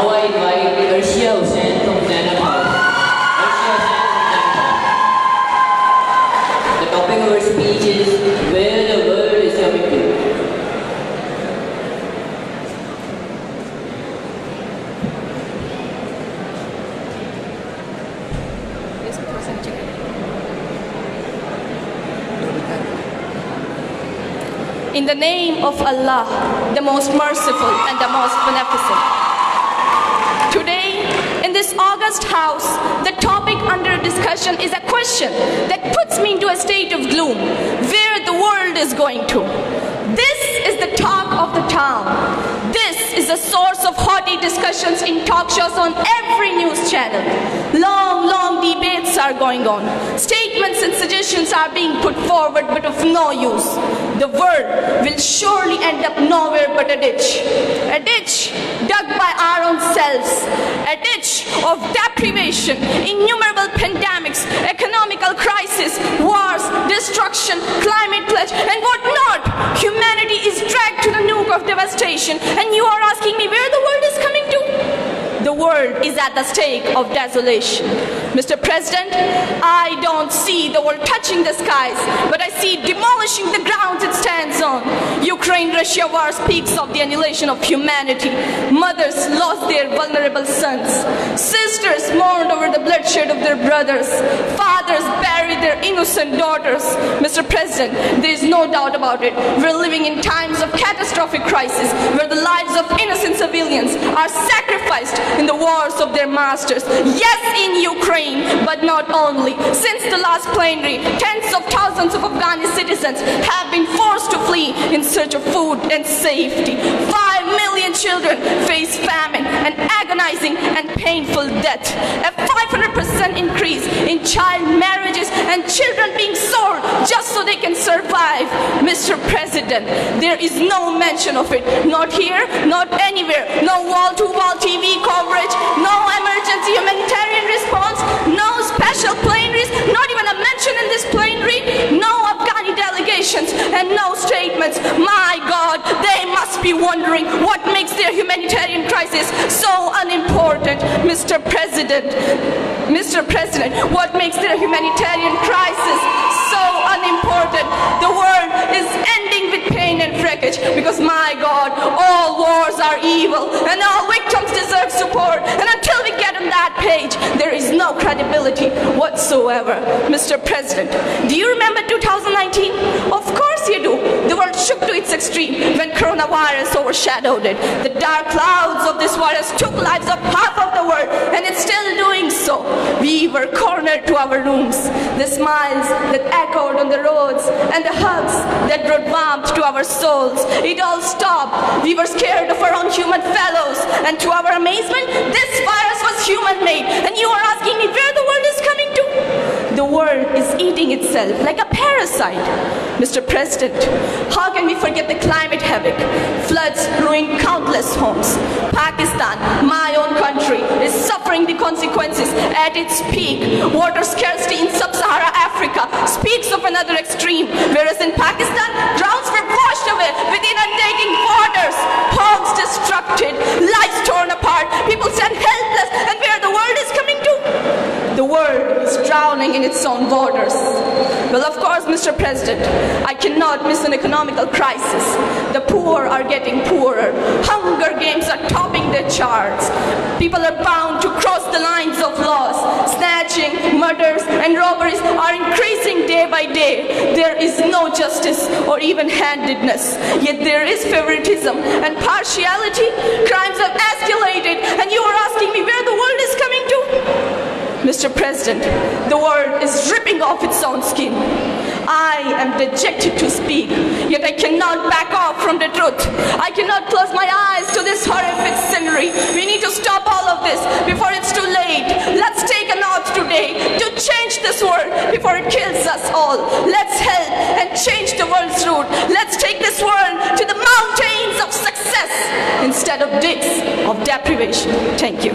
Now I invite Arshia Hussain from Chenab. The topic of our speech is where the world is coming to. In the name of Allah, the most merciful and the most beneficent. Today, in this august house, the topic under discussion is a question that puts me into a state of gloom, where the world is going to. This is the talk of the town. This is the source of hearty discussions in talk shows on every news channel. Long debates are going on. Statements and suggestions are being put forward, but of no use. The world will surely end up nowhere but a ditch. A ditch dug by our own selves. A ditch of deprivation, innumerable pandemics, economical crisis, wars, destruction, climate pledge, and whatnot. Humanity is dragged to the nook of devastation, and you are asking me where the world is coming to? The world is at the stake of desolation. Mr. President, I don't see the world touching the skies, but I see it demolishing the ground it stands on. Ukraine-Russia war speaks of the annihilation of humanity. Mothers lost their vulnerable sons. Sisters mourned over the bloodshed of their brothers. Fathers buried their innocent daughters. Mr. President, there is no doubt about it. We're living in times of catastrophic crisis, where the lives of innocent civilians are sacrificed in the wars of their masters. Yes, in Ukraine, but not only. Since the last plenary, tens of thousands of Afghani citizens have been forced to flee in search of food and safety. 5 million children face famine and agonizing and painful death. A 500% increase in child marriages and children being sold just so they can survive. Mr. President, there is no mention of it. Not here, not anywhere. No wall-to-wall TV coverage, no emergency humanitarian response, no special plenaries, not even a mention in this plenary, no Afghani delegations, and no statements. My God, they must be wondering what makes their humanitarian crisis so unimportant. Mr. President, what makes their humanitarian crisis so unimportant? The world is ending with pain and wreckage because, my God, all wars are evil and all victims deserve support. And until we get on that page, there is no credibility whatsoever. Mr. President, do you remember 2019? Of course you do. The world shook to its extreme when coronavirus overshadowed it. The dark clouds of this virus took lives of half of the world, and it's still doing so. We were cornered to our rooms. The smiles that echoed on the roads and the hugs that brought warmth to our souls. It all stopped. We were scared of our own human fellows, and to our amazement, this virus was human-made. And you are asking me where the world is coming to? The world is eating itself like a parasite. Mr. President, how can we forget the climate havoc? Floods ruined countless homes. Pakistan, my own country, is suffering the consequences at its peak. Water scarcity in sub-Sahara Africa speaks of another extreme, whereas in Pakistan, grounds were washed away with inundating waters, homes destructed, lives torn apart, people stand helpless, and where the world is coming to? The world is drowning in its own waters. Well, of course, Mr. President, I cannot miss an economical crisis. The poor are getting poorer. Hunger games are topping their charts. People are bound to cross the lines of laws. Snatching, murders, and robberies are increasing day by day. There is no justice or even-handedness. Yet there is favoritism and partiality. Crimes have escalated, and you are asking me where the world is coming to? Mr. President, the world is ripping off its own skin. I am dejected to speak, yet I cannot back off from the truth. I cannot close my eyes to this horrific scenery. We need to stop all of this before it's too late. Let's take an oath today to change this world before it kills us all. Let's help and change the world's route. Let's take this world to the mountains of success instead of dips of deprivation. Thank you.